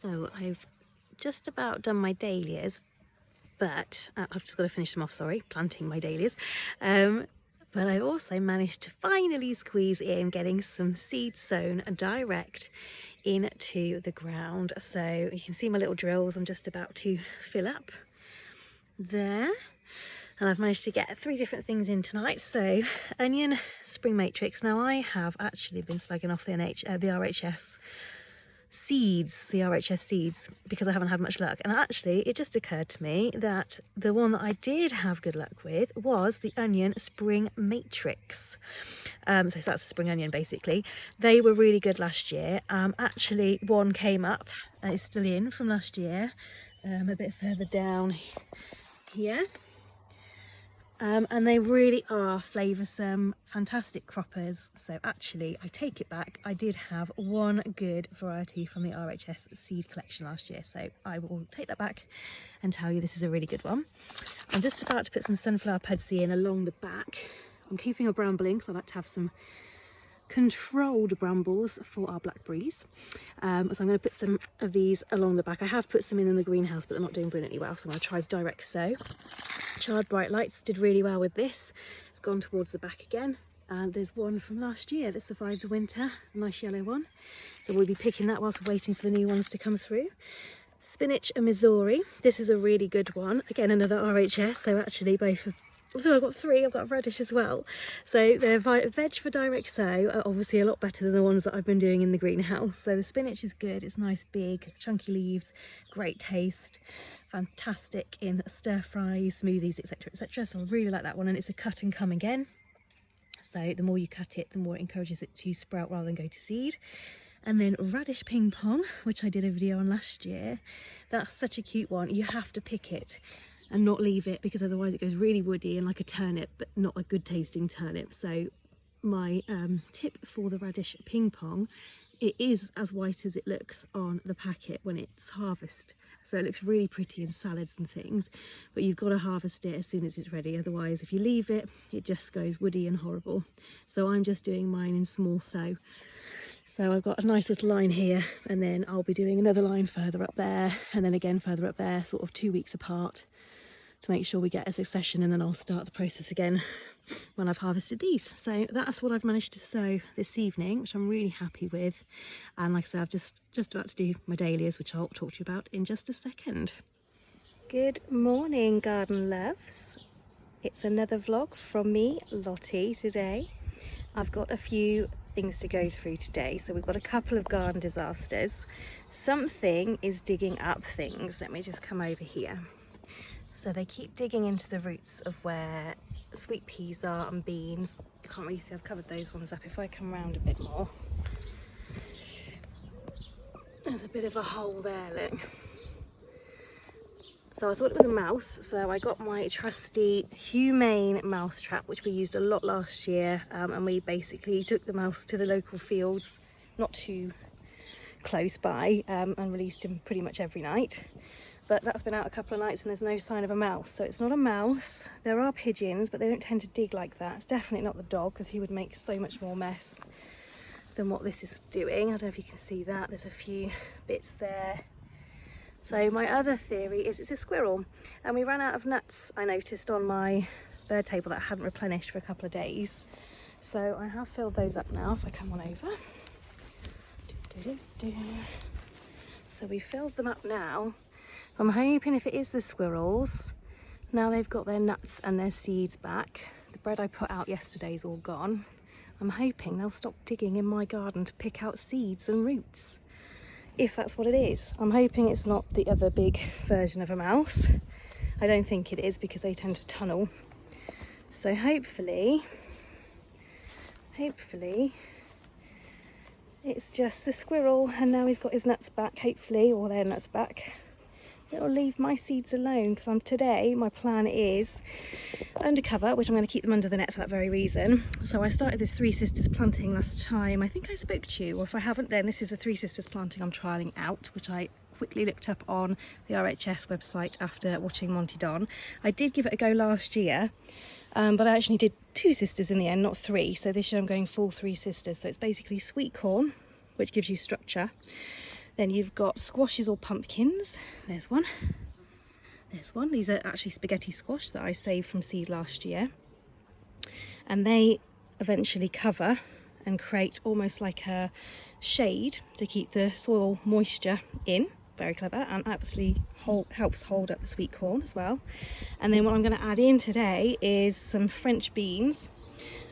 So I've just about done my dahlias, but I've just got to finish them off, sorry, planting my dahlias. But I also managed to finally squeeze in getting some seeds sown direct into the ground. So you can see my little drills I'm just about to fill up there. And I've managed to get 3 different things in tonight. So onion, spring matrix. Now I have actually been slugging off the RHS seeds because I haven't had much luck, and actually it just occurred to me that the one that I did have good luck with was the onion spring matrix. So that's a spring onion basically. They were really good last year. Actually one came up and it's still in from last year, a bit further down here. And they really are flavoursome, fantastic croppers. So actually, I take it back. I did have one good variety from the RHS seed collection last year. So I will take that back and tell you this is a really good one. I'm just about to put some sunflower pudsey in along the back. I'm keeping a brambling because I like to have some controlled brambles for our blackberries. So I'm going to put some of these along the back. I have put some in the greenhouse, but they're not doing brilliantly well. So I'm going to try direct sow. Charred bright lights did really well with this. It's gone towards the back again, and there's one from last year that survived the winter, a nice yellow one, so we'll be picking that whilst we're waiting for the new ones to come through. Spinach and Missouri, this is a really good one, again another RHS, so actually both of, so I've got 3, I've got radish as well. So they're veg for direct sow are obviously a lot better than the ones that I've been doing in the greenhouse. So the spinach is good, it's nice big chunky leaves, great taste, fantastic in stir fries, smoothies, etc, etc. So I really like that one, and it's a cut and come again. So the more you cut it, the more it encourages it to sprout rather than go to seed. And then radish ping pong, which I did a video on last year. That's such a cute one. You have to pick it and not leave it, because otherwise it goes really woody and like a turnip, but not a good tasting turnip. So my tip for the radish ping pong, it is as white as it looks on the packet when it's harvested. So it looks really pretty in salads and things, but you've got to harvest it as soon as it's ready. Otherwise, if you leave it, it just goes woody and horrible. So I'm just doing mine in small sow. So I've got a nice little line here, and then I'll be doing another line further up there, and then again further up there, sort of 2 weeks apart, to make sure we get a succession, and then I'll start the process again when I've harvested these. So that's what I've managed to sow this evening, which I'm really happy with. And like I said, I'm just about to do my dahlias, which I'll talk to you about in just a second. Good morning, garden loves. It's another vlog from me, Lottie, today. I've got a few things to go through today. So we've got a couple of garden disasters. Something is digging up things. Let me just come over here. So they keep digging into the roots of where sweet peas are and beans. You can't really see, I've covered those ones up. If I come round a bit more, there's a bit of a hole there, look. So I thought it was a mouse, so I got my trusty humane mouse trap, which we used a lot last year, and we basically took the mouse to the local fields, not too close by, and released him pretty much every night. But that's been out a couple of nights and there's no sign of a mouse. So it's not a mouse. There are pigeons, but they don't tend to dig like that. It's definitely not the dog, because he would make so much more mess than what this is doing. I don't know if you can see that. There's a few bits there. So my other theory is it's a squirrel. And we ran out of nuts, I noticed, on my bird table that I hadn't replenished for a couple of days. So I have filled those up now, if I come on over. So we filled them up now. So I'm hoping if it is the squirrels, now they've got their nuts and their seeds back. The bread I put out yesterday is all gone. I'm hoping they'll stop digging in my garden to pick out seeds and roots, if that's what it is. I'm hoping it's not the other big version of a mouse. I don't think it is, because they tend to tunnel. So hopefully it's just the squirrel, and now he's got his nuts back, hopefully, or their nuts back. It'll leave my seeds alone, because today my plan is undercover, which I'm going to keep them under the net for that very reason. So I started this Three Sisters planting last time. I think I spoke to you, or if I haven't, then this is the Three Sisters planting I'm trialling out, which I quickly looked up on the RHS website after watching Monty Don. I did give it a go last year, but I actually did 2 sisters in the end, not 3. So this year I'm going full 3 sisters. So it's basically sweet corn, which gives you structure. Then you've got squashes or pumpkins. There's one. There's one. These are actually spaghetti squash that I saved from seed last year. And they eventually cover and create almost like a shade to keep the soil moisture in. Very clever, and absolutely helps hold up the sweet corn as well. And then what I'm going to add in today is some French beans.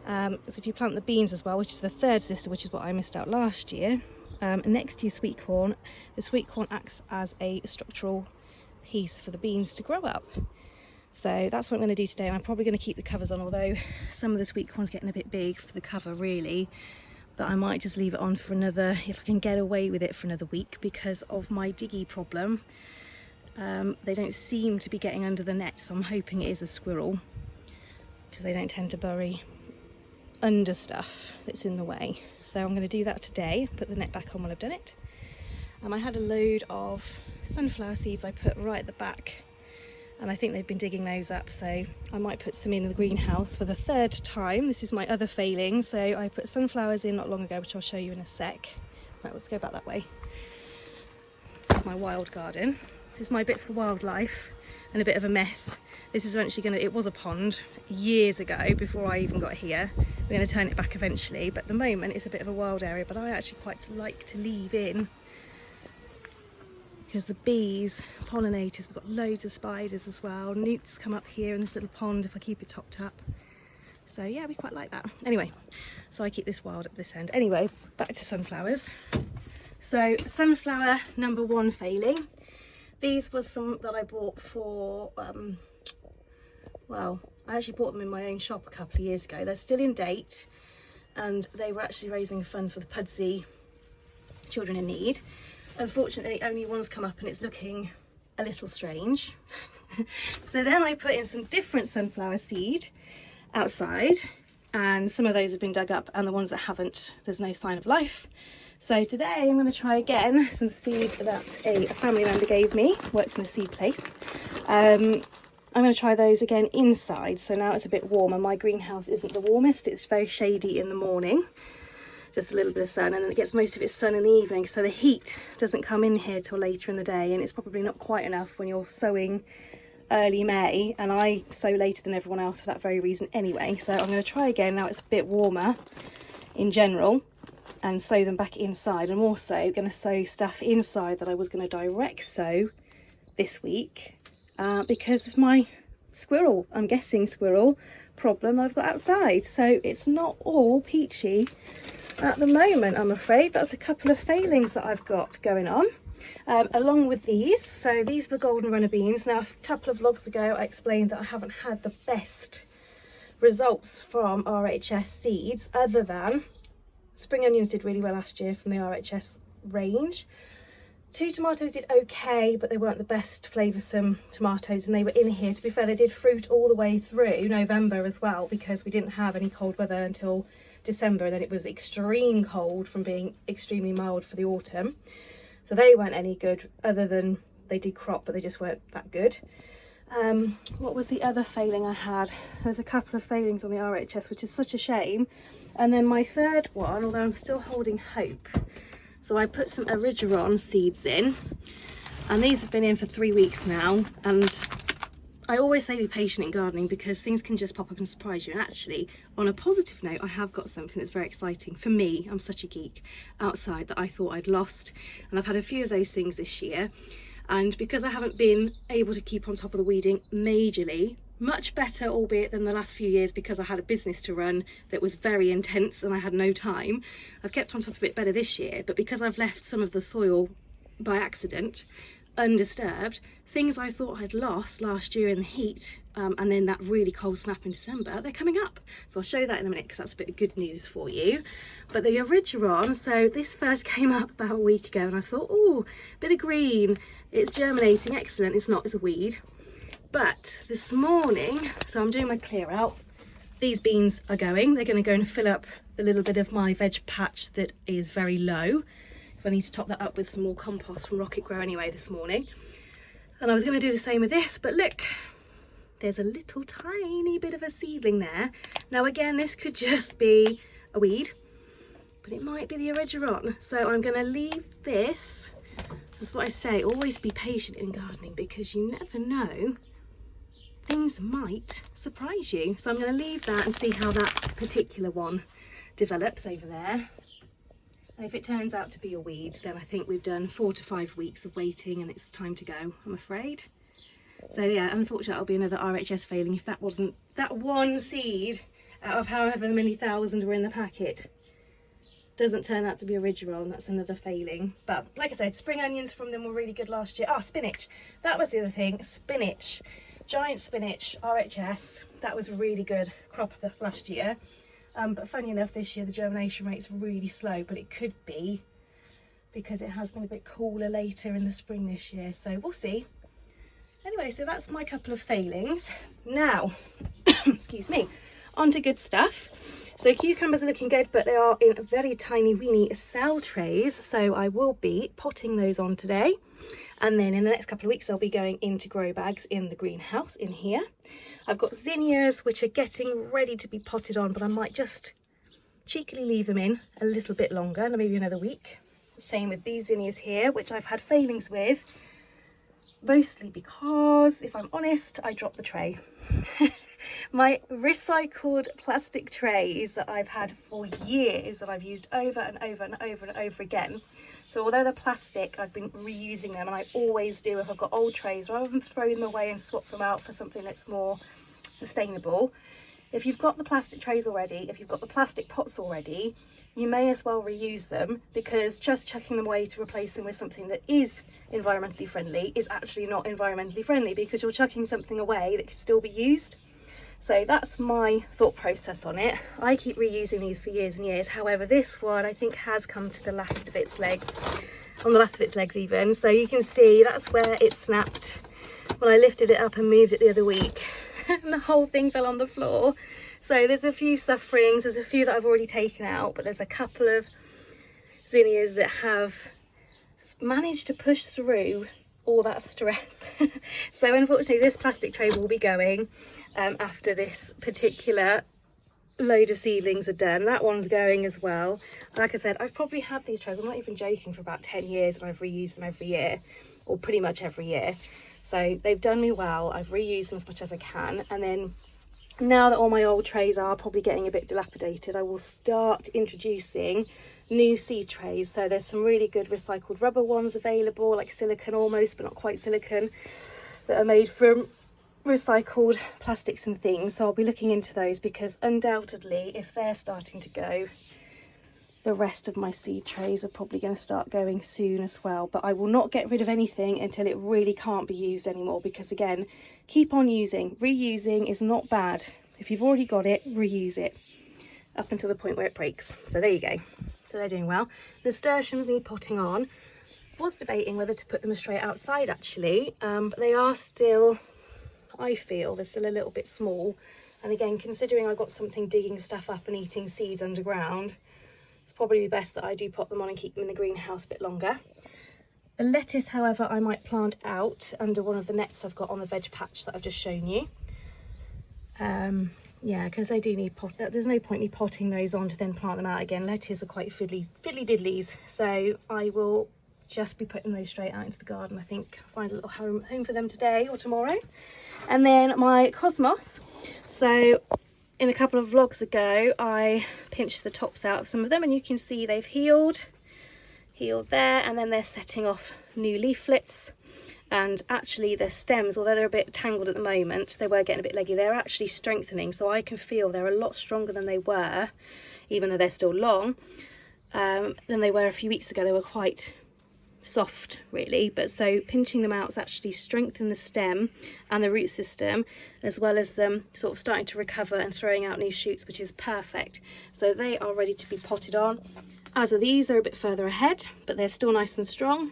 So if you plant the beans as well, which is the third sister, which is what I missed out last year, next to your sweet corn, the sweet corn acts as a structural piece for the beans to grow up. So that's what I'm going to do today, and I'm probably going to keep the covers on, although some of the sweet corn's getting a bit big for the cover really. But I might just leave it on for another, if I can get away with it, for another week, because of my diggy problem. They don't seem to be getting under the net, so I'm hoping it is a squirrel, because they don't tend to bury under stuff that's in the way. So I'm going to do that today, put the net back on when I've done it. I had a load of sunflower seeds I put right at the back, and I think they've been digging those up, so I might put some in the greenhouse for the third time. This is my other failing. So I put sunflowers in not long ago, which I'll show you in a sec. Right, let's go back that way. This is my wild garden. This is my bit for wildlife and a bit of a mess. This is eventually going to, it was a pond years ago before I even got here. We're going to turn it back eventually, but at the moment it's a bit of a wild area, but I actually quite like to leave in, because the bees, pollinators, we've got loads of spiders as well. Newts come up here in this little pond if I keep it topped up. So yeah, we quite like that. Anyway, so I keep this wild at this end. Anyway, back to sunflowers. So sunflower number one failing. These were some that I bought for, well, I actually bought them in my own shop a couple of years ago. They're still in date, and they were actually raising funds for the Pudsey Children in Need. Unfortunately, only one's come up and it's looking a little strange. So then I put in some different sunflower seed outside, and some of those have been dug up, and the ones that haven't, there's no sign of life. So today I'm going to try again some seed that a family member gave me, works in a seed place. I'm going to try those again inside. So now it's a bit warmer. My greenhouse isn't the warmest, it's very shady in the morning. Just a little bit of sun, and then it gets most of its sun in the evening, so the heat doesn't come in here till later in the day, and it's probably not quite enough when you're sowing early May, and I sow later than everyone else for that very reason anyway. So I'm going to try again now it's a bit warmer in general, and sow them back inside. I'm also going to sow stuff inside that I was going to direct sow this week because of my squirrel, I'm guessing squirrel problem I've got outside. So it's not all peachy at the moment, I'm afraid. That's a couple of failings that I've got going on, along with these. So these were golden runner beans. Now, a couple of vlogs ago I explained that I haven't had the best results from RHS seeds, other than spring onions did really well last year from the RHS range. 2 tomatoes did okay, but they weren't the best flavoursome tomatoes, and they were in here. To be fair, they did fruit all the way through November as well, because we didn't have any cold weather until December, and then it was extreme cold from being extremely mild for the autumn. So they weren't any good, other than they did crop, but they just weren't that good. What was the other failing I had? There's a couple of failings on the RHS, which is such a shame. And then my third one, although I'm still holding hope, so I put some Origeron seeds in, and these have been in for 3 weeks now. And I always say be patient in gardening, because things can just pop up and surprise you. And actually, on a positive note, I have got something that's very exciting for me. I'm such a geek outside that I thought I'd lost, and I've had a few of those things this year. And because I haven't been able to keep on top of the weeding majorly, much better albeit than the last few years, because I had a business to run that was very intense and I had no time, I've kept on top of it better this year. But because I've left some of the soil by accident undisturbed, things I thought I'd lost last year in the heat, and then that really cold snap in December, they're coming up. So I'll show you that in a minute, because that's a bit of good news for you. But the Origeron, so this first came up about a week ago, and I thought, oh, bit of green, it's germinating, excellent. It's not, it's a weed. But this morning, so I'm doing my clear out, these beans are going, they're going to go and fill up the little bit of my veg patch that is very low, because I need to top that up with some more compost from Rocket Grow anyway this morning. And I was going to do the same with this, but look, there's a little tiny bit of a seedling there. Now again, this could just be a weed, but it might be the Origeron. So I'm going to leave this That's what I say, always be patient in gardening, because you never know, things might surprise you. So I'm going to leave that and see how that particular one develops over there. And if it turns out to be a weed, then I think we've done 4 to 5 weeks of waiting and it's time to go, I'm afraid. So yeah, unfortunately it'll be another RHS failing if that wasn't, that one seed out of however many thousand were in the packet doesn't turn out to be original, and that's another failing. But like I said, spring onions from them were really good last year. Ah, spinach, that was the other thing, spinach, giant spinach, RHS, that was a really good crop last year. But funny enough, this year the germination rate's really slow, but it could be because it has been a bit cooler later in the spring this year, so we'll see. Anyway, so that's my couple of failings. Now, excuse me, on to good stuff. So cucumbers are looking good, but they are in very tiny weeny cell trays, so I will be potting those on today. And then in the next couple of weeks, I'll be going into grow bags in the greenhouse in here. I've got zinnias, which are getting ready to be potted on, but I might just cheekily leave them in a little bit longer, maybe another week. Same with these zinnias here, which I've had failings with, mostly because, if I'm honest, I dropped the tray. My recycled plastic trays that I've had for years, that I've used over and over and over and over again. So although they're plastic, I've been reusing them, and I always do if I've got old trays, rather than throw them away and swap them out for something that's more sustainable. If you've got the plastic trays already, if you've got the plastic pots already, you may as well reuse them, because just chucking them away to replace them with something that is environmentally friendly is actually not environmentally friendly, because you're chucking something away that could still be used. So that's my thought process on it. I keep reusing these for years and years. However, this one I think has come to the last of its legs, on the last of its legs even. So you can see that's where it snapped when I lifted it up and moved it the other week. And the whole thing fell on the floor. So there's a few sufferings, there's a few that I've already taken out, but there's a couple of zinnias that have managed to push through all that stress. So unfortunately this plastic tray will be going after this particular load of seedlings are done. That one's going as well. Like I said, I've probably had these trays, I'm not even joking, for about 10 years, and I've reused them every year, or pretty much every year. So they've done me well. I've reused them as much as I can, and then now that all my old trays are probably getting a bit dilapidated, I will start introducing new seed trays. So there's some really good recycled rubber ones available, like silicone almost, but not quite silicone, that are made from recycled plastics and things. So I'll be looking into those, because undoubtedly if they're starting to go, the rest of my seed trays are probably going to start going soon as well. But I will not get rid of anything until it really can't be used anymore, because again, keep on using. Reusing is not bad. If you've already got it, reuse it up until the point where it breaks. So there you go. So they're doing well. Nasturtiums need potting on. Was debating whether to put them straight outside actually, but they are still, I feel they're still a little bit small. And again, considering I've got something digging stuff up and eating seeds underground, it's probably best that I do pot them on and keep them in the greenhouse a bit longer. The lettuce, however, I might plant out under one of the nets I've got on the veg patch that I've just shown you. Yeah, because they do need pot. There's no point me potting those on to then plant them out again. Lettuces are quite fiddly diddlies, so I will just be putting those straight out into the garden. I think find a little home for them today or tomorrow. And then my cosmos. So in a couple of vlogs ago, I pinched the tops out of some of them, and you can see they've healed there, and then they're setting off new leaflets. And actually their stems, although they're a bit tangled at the moment, they were getting a bit leggy, they're actually strengthening. So I can feel they're a lot stronger than they were, even though they're still long, than they were a few weeks ago. They were quite soft really, but so pinching them out has actually strengthened the stem and the root system, as well as them sort of starting to recover and throwing out new shoots, which is perfect. So they are ready to be potted on, as are these. They're a bit further ahead, but they're still nice and strong,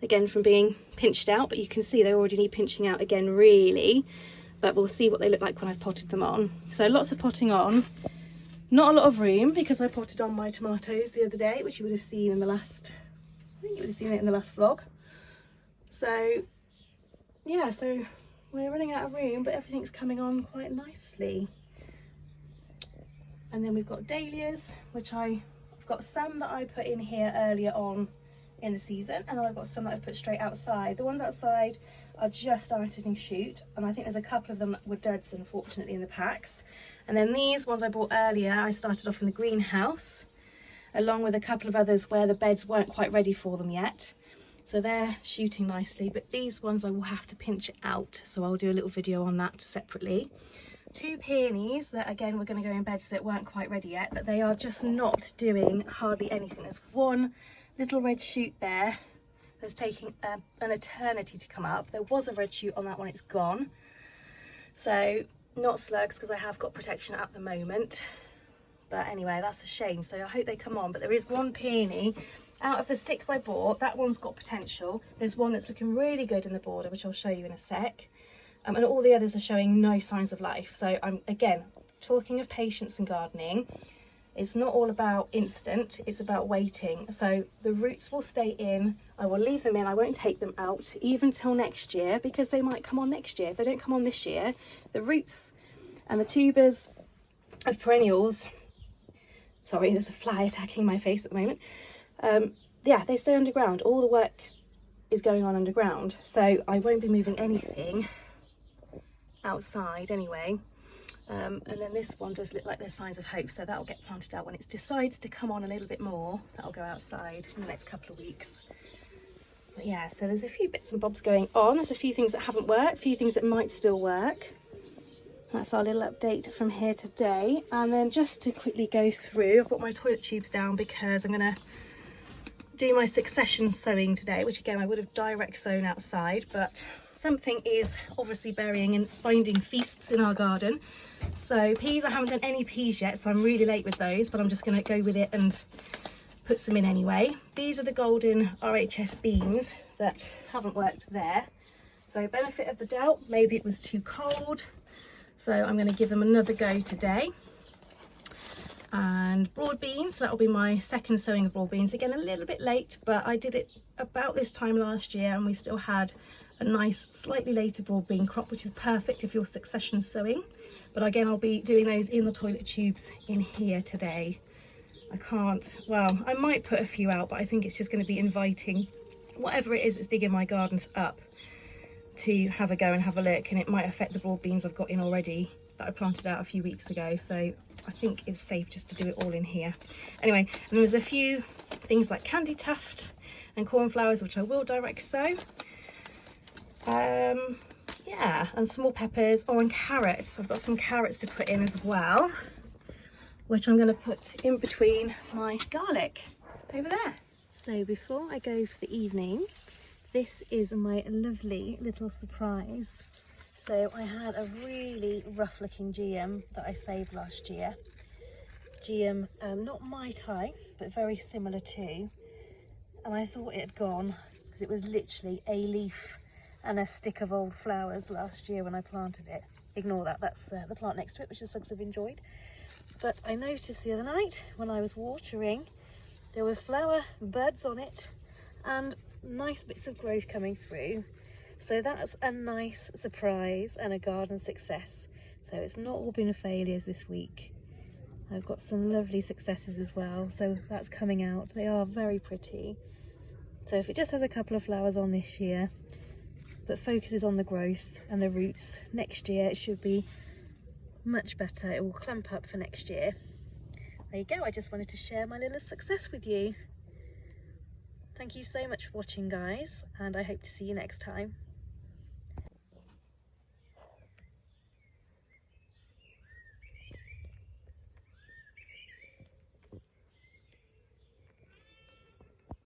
again from being pinched out, but you can see they already need pinching out again really, but we'll see what they look like when I've potted them on. So lots of potting on, not a lot of room, because I potted on my tomatoes the other day, which you would have seen in the last, I think you would have seen it in the last vlog. So yeah, so we're running out of room, but everything's coming on quite nicely. And then we've got dahlias, which I've got some that I put in here earlier on in the season, and then I've got some that I've put straight outside. The ones outside are just starting to shoot, and I think there's a couple of them that were duds unfortunately in the packs. And then these ones I bought earlier, I started off in the greenhouse along with a couple of others where the beds weren't quite ready for them yet, so they're shooting nicely. But these ones I will have to pinch out, so I'll do a little video on that separately. 2 peonies that again were going to go in beds that weren't quite ready yet, but they are just not doing hardly anything. There's one little red shoot there that's taking an eternity to come up. There was a red shoot on that one, it's gone. So not slugs because I have got protection at the moment, but anyway, that's a shame. So I hope they come on. But there is one peony out of the 6 I bought, that one's got potential. There's one that's looking really good in the border, which I'll show you in a sec. And all the others are showing no signs of life. So I'm again talking of patience in gardening. It's not all about instant, it's about waiting. So the roots will stay in, I will leave them in, I won't take them out even till next year, because they might come on next year. If they don't come on this year, the roots and the tubers of perennials, sorry, there's a fly attacking my face at the moment. Yeah, they stay underground. All the work is going on underground. So I won't be moving anything outside anyway. And then this one does look like there's signs of hope, so that'll get planted out when it decides to come on a little bit more. That'll go outside in the next couple of weeks. But yeah, so there's a few bits and bobs going on. There's a few things that haven't worked, a few things that might still work. That's our little update from here today. And then just to quickly go through, I've got my toilet tubes down because I'm going to do my succession sowing today, which again I would have direct sown outside, but something is obviously burying and finding feasts in our garden. So peas, I haven't done any peas yet, so I'm really late with those, but I'm just going to go with it and put some in anyway. These are the golden RHS beans that haven't worked there. So benefit of the doubt, maybe it was too cold. So I'm going to give them another go today. And broad beans, that'll be my second sowing of broad beans. Again, a little bit late, but I did it about this time last year and we still had a nice slightly later broad bean crop, which is perfect if you're succession sowing. But again, I'll be doing those in the toilet tubes in here today. I might put a few out, but I think it's just going to be inviting whatever it is that's digging my gardens up to have a go and have a look, and it might affect the broad beans I've got in already that I planted out a few weeks ago. So I think it's safe just to do it all in here. Anyway, and there's a few things like candy tuft and cornflowers, which I will direct sow. Yeah, and small peppers. Oh, and carrots. I've got some carrots to put in as well, which I'm going to put in between my garlic over there. So before I go for the evening, this is my lovely little surprise. So I had a really rough looking GM that I saved last year. GM, not my type, but very similar to. And I thought it had gone because it was literally a leaf and a stick of old flowers last year when I planted it. Ignore that, that's the plant next to it, which the slugs have enjoyed. But I noticed the other night when I was watering, there were flower buds on it and nice bits of growth coming through. So that's a nice surprise and a garden success. So it's not all been failures this week. I've got some lovely successes as well, so that's coming out. They are very pretty. So if it just has a couple of flowers on this year, but focuses on the growth and the roots, next year it should be much better. It will clump up for next year. There you go, I just wanted to share my little success with you. Thank you so much for watching, guys, and I hope to see you next time.